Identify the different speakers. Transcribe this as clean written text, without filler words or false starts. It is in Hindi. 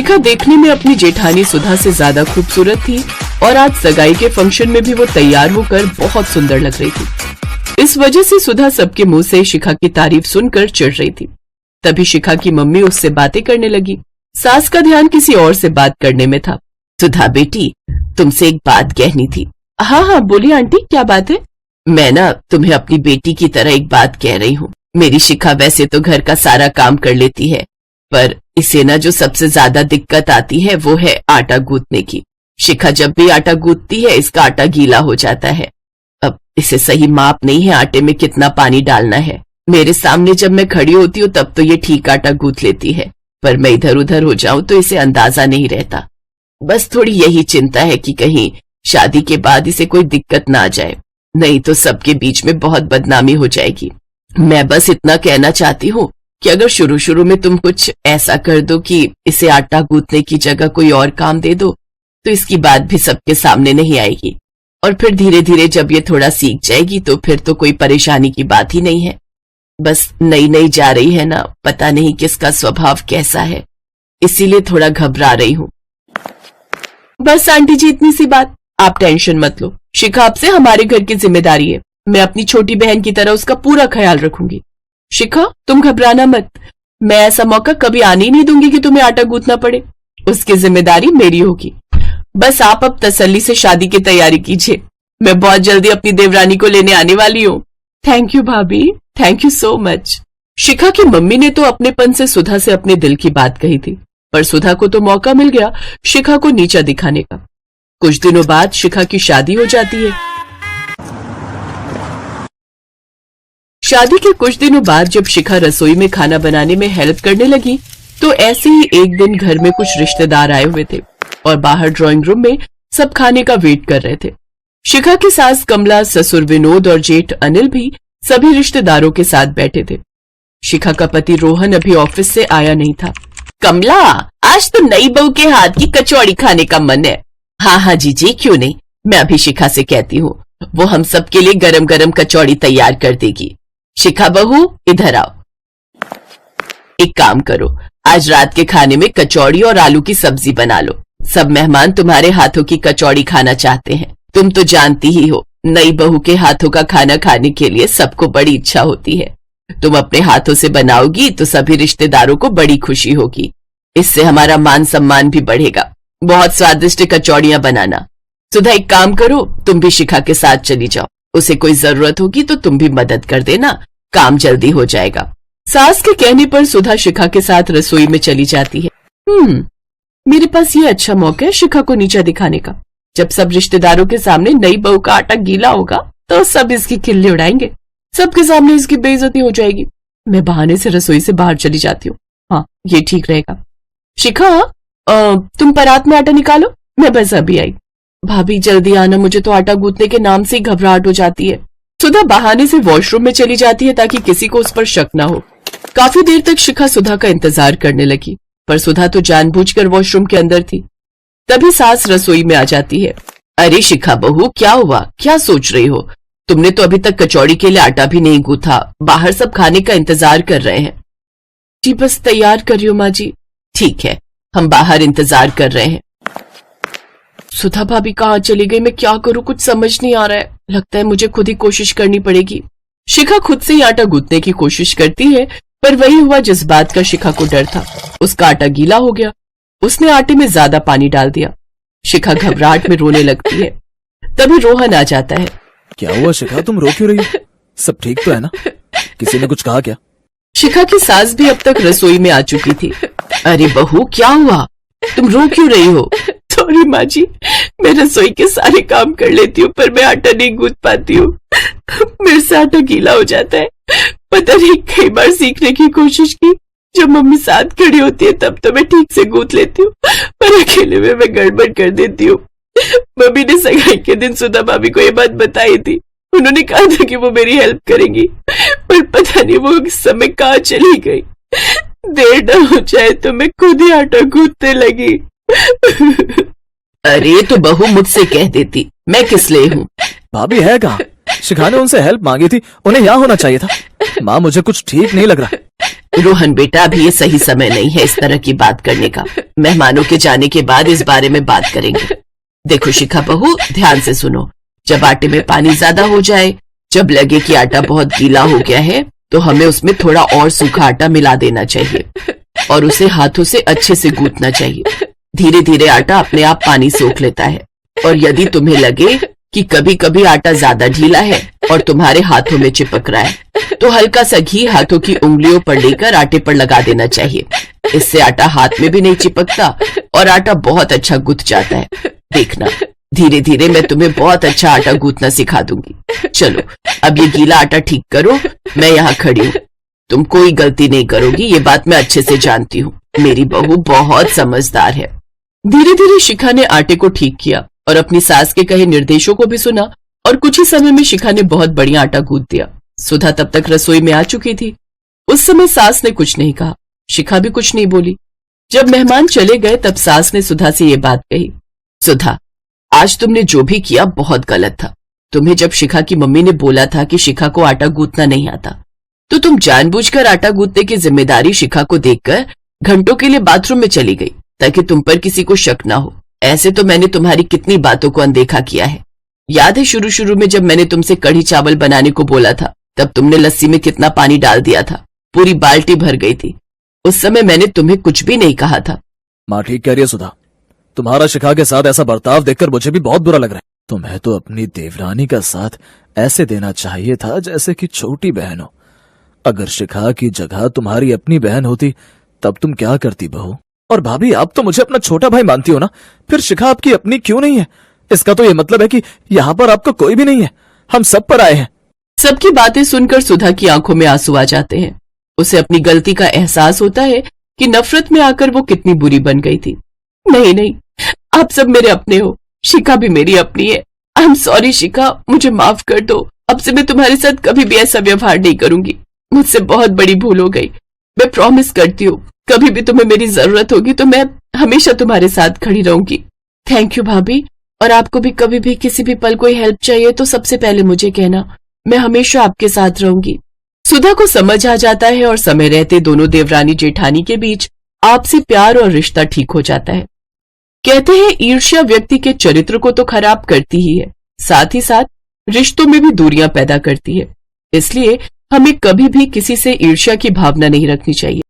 Speaker 1: शिखा देखने में अपनी जेठानी सुधा से ज्यादा खूबसूरत थी और आज सगाई के फंक्शन में भी वो तैयार होकर बहुत सुंदर लग रही थी। इस वजह से सुधा सबके मुंह से शिखा की तारीफ सुनकर चिढ़ रही थी। तभी शिखा की मम्मी उससे बातें करने लगी। सास का ध्यान किसी और से बात करने में था। सुधा बेटी, तुमसे एक बात कहनी थी। हाँ हाँ बोलिए आंटी, क्या बात है? मैं ना तुम्हें अपनी बेटी की तरह एक बात कह रही हूँ। मेरी शिखा वैसे तो घर का सारा काम कर लेती है, पर इसे ना जो सबसे ज्यादा दिक्कत आती है वो है आटा गूंथने की। शिखा जब भी आटा गूंथती है इसका आटा गीला हो जाता है। अब इसे सही माप नहीं है आटे में कितना पानी डालना है। मेरे सामने जब मैं खड़ी होती हूँ तब तो ये ठीक आटा गूंथ लेती है, पर मैं इधर उधर हो जाऊं तो इसे अंदाजा नहीं रहता। बस थोड़ी यही चिंता है कि कहीं शादी के बाद इसे कोई दिक्कत ना आ जाए, नहीं तो सबके बीच में बहुत बदनामी हो जाएगी। मैं बस इतना कहना चाहती हूँ कि अगर शुरू शुरू में तुम कुछ ऐसा कर दो कि इसे आटा गूंथने की जगह कोई और काम दे दो, तो इसकी बात भी सबके सामने नहीं आएगी, और फिर धीरे धीरे जब ये थोड़ा सीख जाएगी तो फिर तो कोई परेशानी की बात ही नहीं है। बस नई नई जा रही है ना, पता नहीं किसका स्वभाव कैसा है, इसीलिए थोड़ा घबरा रही हूँ। बस आंटी जी इतनी सी बात, आप टेंशन मत लो। शिखा आपसे हमारे घर की जिम्मेदारी है, मैं अपनी छोटी बहन की तरह उसका पूरा ख्याल रखूंगी। शिखा तुम घबराना मत, मैं ऐसा मौका कभी आने ही नहीं दूंगी कि तुम्हें आटा गूंथना पड़े। उसकी जिम्मेदारी मेरी होगी। बस आप अब तसल्ली से शादी की तैयारी कीजिए, मैं बहुत जल्दी अपनी देवरानी को लेने आने वाली हूँ। थैंक यू भाभी, थैंक यू सो मच। शिखा की मम्मी ने तो अपनेपन से सुधा से अपने दिल की बात कही थी, पर सुधा को तो मौका मिल गया शिखा को नीचा दिखाने का। कुछ दिनों बाद शिखा की शादी हो जाती है। शादी के कुछ दिनों बाद जब शिखा रसोई में खाना बनाने में हेल्प करने लगी तो ऐसे ही एक दिन घर में कुछ रिश्तेदार आए हुए थे और बाहर ड्राइंग रूम में सब खाने का वेट कर रहे थे। शिखा की सास कमला, ससुर विनोद और जेठ अनिल भी सभी रिश्तेदारों के साथ बैठे थे। शिखा का पति रोहन अभी ऑफिस से आया नहीं था। कमला, आज तो नई बहू के हाथ की कचौड़ी खाने का मन है। हाँ हाँ जीजी, क्यों नहीं, मैं अभी शिखा से कहती हूँ, वो हम सबके लिए गरम गरम कचौड़ी तैयार कर देगी। शिखा बहू इधर आओ, एक काम करो, आज रात के खाने में कचौड़ी और आलू की सब्जी बना लो। सब मेहमान तुम्हारे हाथों की कचौड़ी खाना चाहते हैं। तुम तो जानती ही हो, नई बहू के हाथों का खाना खाने के लिए सबको बड़ी इच्छा होती है। तुम अपने हाथों से बनाओगी तो सभी रिश्तेदारों को बड़ी खुशी होगी, इससे हमारा मान सम्मान भी बढ़ेगा। बहुत स्वादिष्ट कचौड़ियां बनाना। सुधा एक काम करो, तुम भी शिखा के साथ चली जाओ, उसे कोई जरूरत होगी तो तुम भी मदद कर देना, काम जल्दी हो जाएगा। सास के कहने पर सुधा शिखा के साथ रसोई में चली जाती है। मेरे पास ये अच्छा मौका है शिखा को नीचा दिखाने का। जब सब रिश्तेदारों के सामने नई बहू का आटा गीला होगा तो सब इसकी खिल्ली उड़ाएंगे, सबके सामने इसकी बेइज्जती हो जाएगी। मैं बहाने से रसोई से बाहर चली जाती हूँ। हाँ, ये ठीक रहेगा। शिखा, तुम परात में आटा निकालो, मैं बस अभी आई। भाभी जल्दी आना, मुझे तो आटा गूंथने के नाम से ही घबराहट हो जाती है। सुधा बहाने से वॉशरूम में चली जाती है ताकि किसी को उस पर शक ना हो। काफी देर तक शिखा सुधा का इंतजार करने लगी, पर सुधा तो जानबूझकर वॉशरूम के अंदर थी। तभी सास रसोई में आ जाती है। अरे शिखा बहू, क्या हुआ, क्या सोच रही हो? तुमने तो अभी तक कचौड़ी के लिए आटा भी नहीं गूंथा, बाहर सब खाने का इंतजार कर रहे हैं। जी बस तैयार कर रही हूँ माँ जी। ठीक है, हम बाहर इंतजार कर रहे हैं। सुधा भाभी कहाँ चली गई, मैं क्या करूँ, कुछ समझ नहीं आ रहा है। लगता है मुझे खुद ही कोशिश करनी पड़ेगी। शिखा खुद से ही आटा गूंथने की कोशिश करती है, पर वही हुआ जिस बात का शिखा को डर था। उसका आटा गीला हो गया, उसने आटे में ज्यादा पानी डाल दिया। शिखा घबराहट में रोने लगती है। तभी रोहन आ जाता है।
Speaker 2: क्या हुआ शिखा, तुम रो क्यों रही हो? सब ठीक तो है ना? किसी ने कुछ कहा क्या?
Speaker 1: शिखा की सास भी अब तक रसोई में आ चुकी थी। अरे बहू, क्या हुआ, तुम रो क्यों रही हो? सॉरी माँ जी, मैं रसोई के सारे काम कर लेती हूँ पर मैं आटा नहीं गूंथ पाती हूँ। मेरे से आटा गीला हो जाता है। पता नहीं कई बार सीखने की कोशिश की, जब मम्मी साथ खड़ी होती है तब तो मैं ठीक से गूंथ लेती हूँ, पर अकेले में मैं गड़बड़ कर देती हूँ। मम्मी ने सगाई के दिन सुधा भाभी को ये बात बताई थी। उन्होंने कहा था कि वो मेरी हेल्प करेंगी, पर पता नहीं वो इस समय कहाँ चली गई। देर न हो जाए तो मैं खुद ही आटा गूंथने लगी। अरे तो बहू मुझसे कह देती, मैं किस लिए हूँ?
Speaker 2: भाभी है कहाँ? शिखा ने उनसे हेल्प मांगी थी, उन्हें यहाँ होना चाहिए था। माँ मुझे कुछ ठीक नहीं लग रहा।
Speaker 1: रोहन बेटा, अभी ये सही समय नहीं है इस तरह की बात करने का। मेहमानों के जाने के बाद इस बारे में बात करेंगे। देखो शिखा बहू, ध्यान से सुनो। जब आटे में पानी ज्यादा हो जाए, जब लगे कि आटा बहुत गीला हो गया है, तो हमें उसमें थोड़ा और सूखा आटा मिला देना चाहिए और उसे हाथों से अच्छे से गूंथना चाहिए। धीरे धीरे आटा अपने आप पानी सोख लेता है। और यदि तुम्हें लगे कि कभी कभी आटा ज्यादा ढीला है और तुम्हारे हाथों में चिपक रहा है, तो हल्का सा घी हाथों की उंगलियों पर लेकर आटे पर लगा देना चाहिए। इससे आटा हाथ में भी नहीं चिपकता और आटा बहुत अच्छा गूंथ जाता है। देखना, धीरे धीरे मैं तुम्हें बहुत अच्छा आटा गूंथना सिखा दूंगी। चलो अब ये गीला आटा ठीक करो, मैं यहाँ खड़ी हूँ। तुम कोई गलती नहीं करोगी, ये बात मैं अच्छे से जानती हूँ। मेरी बहू बहुत समझदार है। धीरे धीरे शिखा ने आटे को ठीक किया और अपनी सास के कहे निर्देशों को भी सुना और कुछ ही समय में शिखा ने बहुत बढ़िया आटा गूंथ दिया। सुधा तब तक रसोई में आ चुकी थी। उस समय सास ने कुछ नहीं कहा, शिखा भी कुछ नहीं बोली। जब मेहमान चले गए तब सास ने सुधा से ये बात कही, सुधा, आज तुमने जो भी किया बहुत गलत था। तुम्हें जब शिखा की मम्मी ने बोला था कि शिखा को आटा गूंथना नहीं आता, तो तुम जानबूझकर आटा गूंथने की जिम्मेदारी शिखा को देकर घंटों के लिए बाथरूम में चली गई ताकि तुम पर किसी को शक ना हो। ऐसे तो मैंने तुम्हारी कितनी बातों को अनदेखा किया है। याद है शुरू शुरू में जब मैंने तुमसे कढ़ी चावल बनाने को बोला था, तब तुमने लस्सी में कितना पानी डाल दिया था, पूरी बाल्टी भर गई थी। उस समय मैंने तुम्हें कुछ भी नहीं कहा था।
Speaker 2: माँ ठीक कह रही है सुधा, तुम्हारा शिखा के साथ ऐसा बर्ताव देखकर मुझे भी बहुत बुरा लग रहा है। तुम्हें तो अपनी देवरानी का साथ ऐसे देना चाहिए था जैसे कि छोटी बहन हो। अगर शिखा की जगह तुम्हारी अपनी बहन होती तब तुम क्या करती बहू? और भाभी, आप तो मुझे अपना छोटा भाई मानती हो ना, फिर शिखा आपकी अपनी क्यों नहीं है? इसका तो ये मतलब है कि यहाँ पर आपका कोई भी नहीं है, हम सब पर आए हैं।
Speaker 1: सबकी बातें सुनकर सुधा की आंखों में आंसू आ जाते हैं। उसे अपनी गलती का एहसास होता है कि नफरत में आकर वो कितनी बुरी बन गई थी। नहीं नहीं, आप सब मेरे अपने हो, शिखा भी मेरी अपनी है। आई एम सॉरी शिखा, मुझे माफ कर दो। अब से मैं तुम्हारे साथ कभी भी ऐसा व्यवहार नहीं करूंगी। मुझसे बहुत बड़ी भूल हो गई। मैं प्रॉमिस करती हूँ, कभी भी तुम्हें मेरी जरूरत होगी तो मैं हमेशा तुम्हारे साथ खड़ी रहूंगी। थैंक यू भाभी, और आपको भी कभी भी किसी भी पल कोई हेल्प चाहिए तो सबसे पहले मुझे कहना, मैं हमेशा आपके साथ रहूंगी। सुधा को समझ आ जाता है और समय रहते दोनों देवरानी जेठानी के बीच आपसी प्यार और रिश्ता ठीक हो जाता है। कहते हैं ईर्ष्या व्यक्ति के चरित्र को तो खराब करती ही है, साथ ही साथ रिश्तों में भी दूरियां पैदा करती है। इसलिए हमें कभी भी किसी से ईर्ष्या की भावना नहीं रखनी चाहिए।